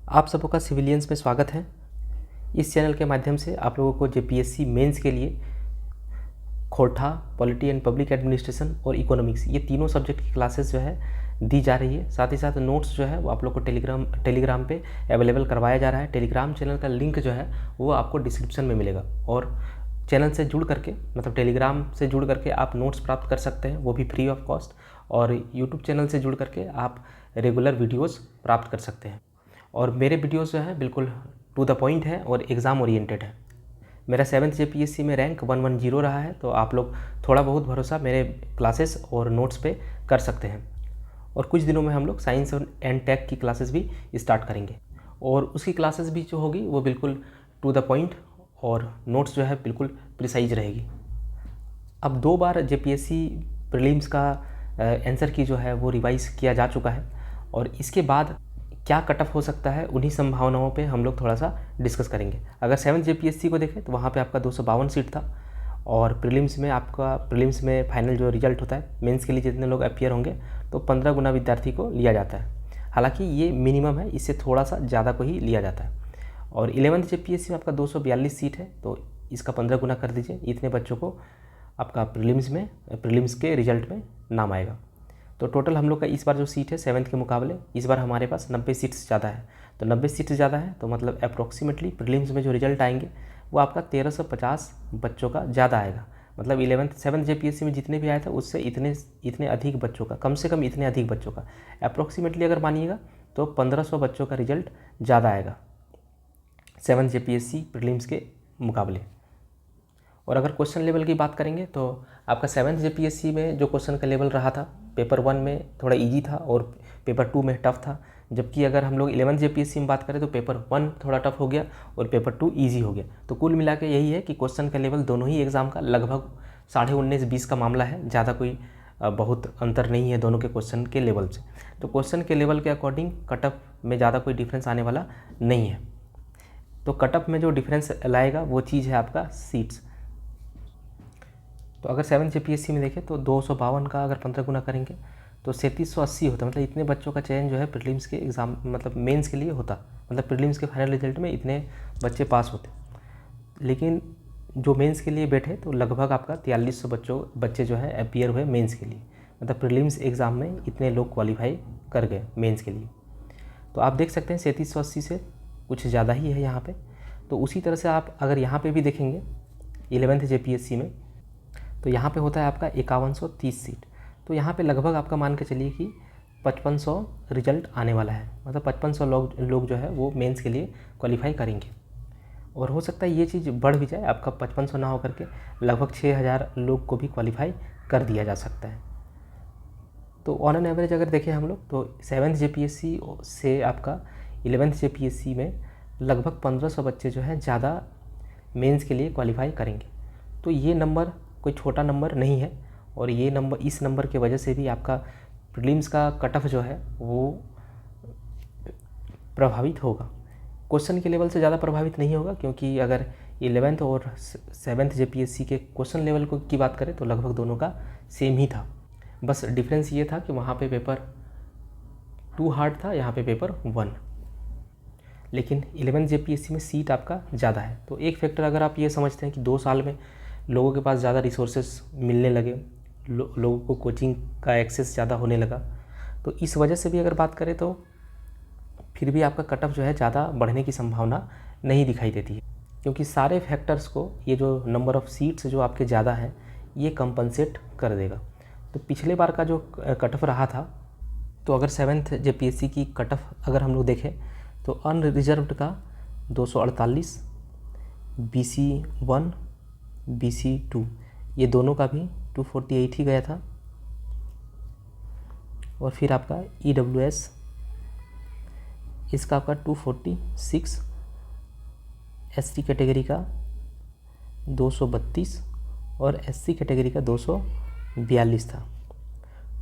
आप सबों का सिविलियंस में स्वागत है। इस चैनल के माध्यम से आप लोगों को जेपीएससी मेंस के लिए Khortha, polity and public administration और इकोनॉमिक्स ये तीनों सब्जेक्ट की क्लासेस जो है दी जा रही है। साथ ही साथ नोट्स जो है वो आप लोग को टेलीग्राम पे अवेलेबल करवाया जा रहा है। टेलीग्राम चैनल का लिंक जो है वो आपको डिस्क्रिप्शन में मिलेगा और चैनल से जुड़ करके मतलब टेलीग्राम से जुड़ करके आप नोट्स प्राप्त कर सकते हैं, वो भी फ्री ऑफ कॉस्ट। और यूट्यूब चैनल से जुड़ करके आप रेगुलर वीडियोज़ प्राप्त कर सकते हैं। और मेरे वीडियोस जो है बिल्कुल टू द पॉइंट है और एग्ज़ाम ओरिएंटेड है। मेरा 7th जेपीएससी में रैंक 110 रहा है, तो आप लोग थोड़ा बहुत भरोसा मेरे क्लासेस और नोट्स पे कर सकते हैं। और कुछ दिनों में हम लोग साइंस एंड टेक की क्लासेस भी स्टार्ट करेंगे और उसकी क्लासेस भी जो होगी वो बिल्कुल टू द पॉइंट और नोट्स जो है बिल्कुल प्रिसाइज रहेगी। अब 2 बार जेपीएससी प्रीलिम्स का आंसर की जो है वो रिवाइज़ किया जा चुका है और इसके बाद क्या कट ऑफ हो सकता है उन्हीं संभावनाओं पे हम लोग थोड़ा सा डिस्कस करेंगे। अगर 7th जेपीएससी को देखें तो वहाँ पे आपका 252 सीट था और प्रीलिम्स में फाइनल जो रिजल्ट होता है मेंस के लिए जितने लोग अपियर होंगे तो 15 गुना विद्यार्थी को लिया जाता है। हालांकि ये मिनिमम है, इससे थोड़ा सा ज़्यादा को ही लिया जाता है। और 11th जेपीएससी में आपका 242 सीट है, तो इसका 15 गुना कर दीजिए, इतने बच्चों को आपका प्रीलिम्स के रिजल्ट में नाम आएगा। तो टोटल हम लोग का इस बार जो सीट है 7th के मुकाबले इस बार हमारे पास 90 सीट्स ज़्यादा है। तो 90 सीट्स ज़्यादा है तो मतलब अप्रॉक्सीमेटली प्रीलिम्स में जो रिजल्ट आएंगे वो आपका 1350 बच्चों का ज़्यादा आएगा। मतलब 7th जेपीएससी में जितने भी आया था उससे इतने अधिक बच्चों का, कम से कम इतने अधिक बच्चों का अप्रॉक्सीमेटली अगर मानिएगा तो 1500 बच्चों का रिजल्ट ज़्यादा आएगा 7th जेपीएससी प्रीलिम्स के मुकाबले। और अगर क्वेश्चन लेवल की बात करेंगे तो आपका 7th जेपीएससी में जो क्वेश्चन का लेवल रहा था पेपर 1 में थोड़ा इजी था और पेपर 2 में टफ था। जबकि अगर हम लोग 11th जेपीएससी में बात करें तो पेपर 1 थोड़ा टफ हो गया और पेपर 2 इजी हो गया। तो कुल मिला के यही है कि क्वेश्चन का लेवल दोनों ही एग्ज़ाम का लगभग 19.5-20 का मामला है, ज़्यादा कोई बहुत अंतर नहीं है दोनों के क्वेश्चन के लेवल से। तो क्वेश्चन के लेवल के अकॉर्डिंग कट ऑफ में ज़्यादा कोई डिफरेंस आने वाला नहीं है। तो कट ऑफ में जो डिफरेंस लाएगा वो चीज़ है आपका सीट्स। तो अगर 7th जेपीएससी में देखें तो 252 का अगर 15 गुना करेंगे तो 3780 होता है। मतलब इतने बच्चों का चयन जो है प्रीलिम्स के एग्ज़ाम मतलब मेंस के लिए होता, मतलब प्रीलिम्स के फाइनल रिजल्ट में इतने बच्चे पास होते। लेकिन जो मेंस के लिए बैठे तो लगभग आपका 4300 बच्चे जो है अपियर हुए मेंस के लिए। मतलब प्रीलिम्स एग्ज़ाम में इतने लोग क्वालिफाई कर गए मेंस के लिए। तो आप देख सकते हैं 3780 से कुछ ज़्यादा ही है यहाँ पे। तो उसी तरह से आप अगर यहाँ पे भी देखेंगे 11th जेपीएससी में तो यहाँ पे होता है आपका 5130 सीट। तो यहाँ पे लगभग आपका मान के चलिए कि 5500 रिजल्ट आने वाला है। मतलब 5500 लोग जो है वो मेंस के लिए क्वालिफाई करेंगे और हो सकता है ये चीज़ बढ़ भी जाए, आपका 5500 ना हो करके लगभग 6000 लोग को भी क्वालिफाई कर दिया जा सकता है। तो ऑन एन एवरेज अगर देखें हम लोग तो 7th जेपीएससी से आपका 11th जेपीएससी में लगभग 1500 बच्चे जो है ज़्यादा मेंस के लिए क्वालिफाई करेंगे। तो ये नंबर कोई छोटा नंबर नहीं है और ये नंबर इस नंबर की वजह से भी आपका प्रीलिम्स का कट ऑफ जो है वो प्रभावित होगा। क्वेश्चन के लेवल से ज़्यादा प्रभावित नहीं होगा, क्योंकि अगर 11th और 7th जेपीएससी के क्वेश्चन लेवल की बात करें तो लगभग दोनों का सेम ही था। बस डिफरेंस ये था कि वहाँ पे पेपर 2 हार्ड था, यहाँ पे पेपर 1। लेकिन 11th जेपीएससी में सीट आपका ज़्यादा है। तो एक फैक्टर अगर आप ये समझते हैं कि 2 साल में लोगों के पास ज़्यादा रिसोर्सेस मिलने लगे, लोगों को कोचिंग का एक्सेस ज़्यादा होने लगा, तो इस वजह से भी अगर बात करें तो फिर भी आपका कट ऑफ जो है ज़्यादा बढ़ने की संभावना नहीं दिखाई देती है, क्योंकि सारे फैक्टर्स को ये जो नंबर ऑफ़ सीट्स जो आपके ज़्यादा हैं ये कंपनसेट कर देगा। तो पिछले बार का जो कट ऑफ रहा था, तो अगर 7th जेपीएससी की कट ऑफ अगर हम लोग देखें तो अनरिजर्व्ड का 248, BC1 BC2 ये दोनों का भी 248 ही गया था। और फिर आपका EWS इसका आपका 246, ST कैटेगरी का 232 और SC कैटेगरी का 242 था।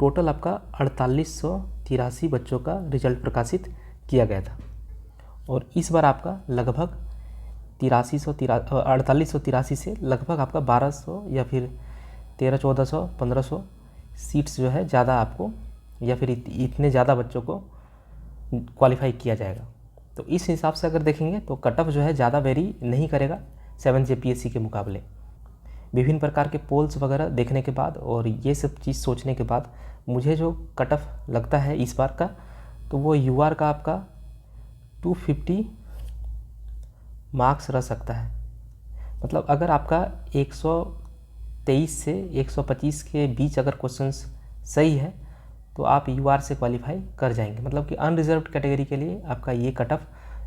टोटल आपका 4883 बच्चों का रिजल्ट प्रकाशित किया गया था। और इस बार आपका लगभग 4883 से लगभग आपका 1200 या फिर 1300-1400 1500 सीट्स जो है ज़्यादा आपको या फिर इतने ज़्यादा बच्चों को क्वालिफाई किया जाएगा। तो इस हिसाब से अगर देखेंगे तो कट ऑफ जो है ज़्यादा वेरी नहीं करेगा 7 JPSC के मुकाबले। विभिन्न प्रकार के पोल्स वगैरह देखने के बाद और ये सब चीज़ सोचने के बाद मुझे जो कट ऑफ लगता है इस बार का, तो वो UR का आपका 250 मार्क्स रह सकता है। मतलब अगर आपका 123 से 125 के बीच अगर क्वेश्चंस सही है तो आप UR से क्वालिफाई कर जाएंगे। मतलब कि अनरिजर्व्ड कैटेगरी के लिए आपका ये कट ऑफ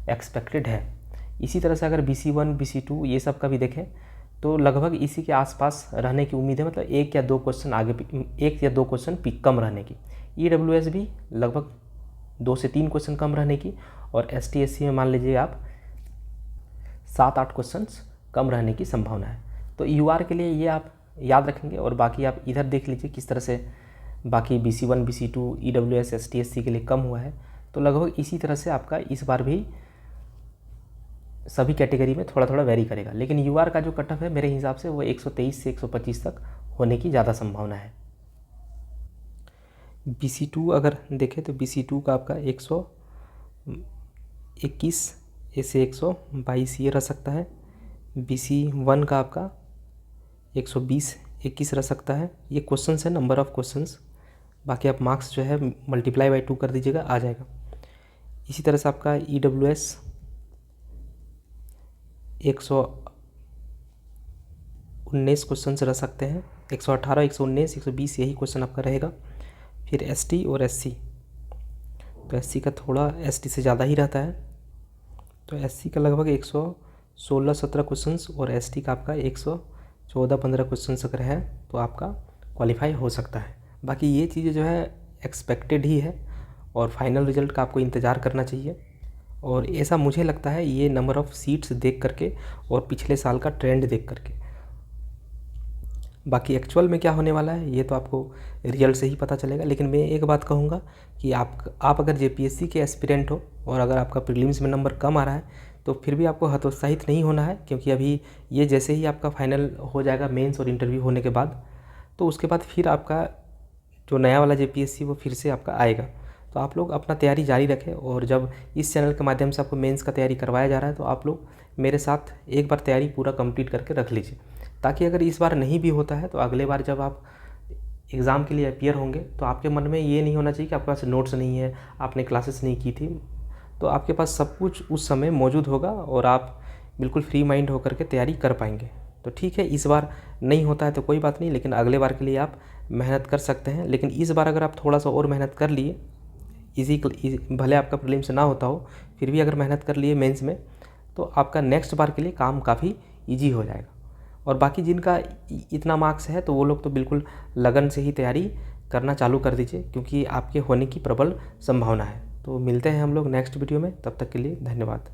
एक्सपेक्टेड है। इसी तरह से अगर BC1 BC2 ये सब का भी देखें तो लगभग इसी के आसपास रहने की उम्मीद है। मतलब 1 या 2 क्वेश्चन कम रहने की। EWS भी लगभग 2 से 3 क्वेश्चन कम रहने की, और ST SC में मान लीजिए आप 7-8 क्वेश्चंस कम रहने की संभावना है। तो UR के लिए ये आप याद रखेंगे, और बाकी आप इधर देख लीजिए किस तरह से बाकी BC1 BC2 EWS ST SC के लिए कम हुआ है। तो लगभग इसी तरह से आपका इस बार भी सभी कैटेगरी में थोड़ा थोड़ा वेरी करेगा। लेकिन UR का जो कट ऑफ है मेरे हिसाब से वो 123 से 125 तक होने की ज़्यादा संभावना है। BC2 अगर देखें तो BC2 का आपका 121 से 122 ये रह सकता है। BC1 का आपका 120-21 रह सकता है। ये क्वेश्चंस है, नंबर ऑफ क्वेश्चंस। बाकी आप मार्क्स जो है मल्टीप्लाई बाई 2 कर दीजिएगा, आ जाएगा। इसी तरह से आपका EWS 119 क्वेश्चन रह सकते हैं। 118, 119, 120 यही क्वेश्चन आपका रहेगा। फिर ST और SC, तो SC का थोड़ा ST से ज़्यादा ही रहता है। तो SC का लगभग 116-17 क्वेश्चन और ST का आपका 114-15 क्वेश्चन अगर है तो आपका क्वालिफाई हो सकता है। बाकी ये चीज़ें जो है एक्सपेक्टेड ही है, और फाइनल रिजल्ट का आपको इंतज़ार करना चाहिए। और ऐसा मुझे लगता है ये नंबर ऑफ़ सीट्स देख करके और पिछले साल का ट्रेंड देख करके। बाकी एक्चुअल में क्या होने वाला है ये तो आपको रिजल्ट से ही पता चलेगा। लेकिन मैं एक बात कहूँगा कि आप अगर JPSC के एस्पिरेंट हो और अगर आपका प्रीलिम्स में नंबर कम आ रहा है तो फिर भी आपको हतोत्साहित नहीं होना है, क्योंकि अभी ये जैसे ही आपका फाइनल हो जाएगा मेंस और इंटरव्यू होने के बाद, तो उसके बाद फिर आपका जो नया वाला JPSC वो फिर से आपका आएगा। तो आप लोग अपना तैयारी जारी रखें, और जब इस चैनल के माध्यम से आपको मेंस का तैयारी करवाया जा रहा है तो आप लोग मेरे साथ एक बार तैयारी पूरा कंप्लीट करके रख लीजिए, ताकि अगर इस बार नहीं भी होता है तो अगले बार जब आप एग्ज़ाम के लिए अपीयर होंगे तो आपके मन में ये नहीं होना चाहिए कि आपके पास नोट्स नहीं है, आपने क्लासेस नहीं की थी। तो आपके पास सब कुछ उस समय मौजूद होगा और आप बिल्कुल फ्री माइंड होकर के तैयारी कर पाएंगे। तो ठीक है, इस बार नहीं होता है तो कोई बात नहीं, लेकिन अगले बार के लिए आप मेहनत कर सकते हैं। लेकिन इस बार अगर आप थोड़ा सा और मेहनत कर लिए, भले आपका प्रीलिम्स ना होता हो, फिर भी अगर मेहनत कर लिए मेंस में तो आपका नेक्स्ट बार के लिए काम काफ़ी ईजी हो जाएगा। और बाकी जिनका इतना मार्क्स है तो वो लोग तो बिल्कुल लगन से ही तैयारी करना चालू कर दीजिए, क्योंकि आपके होने की प्रबल संभावना है। तो मिलते हैं हम लोग नेक्स्ट वीडियो में, तब तक के लिए धन्यवाद।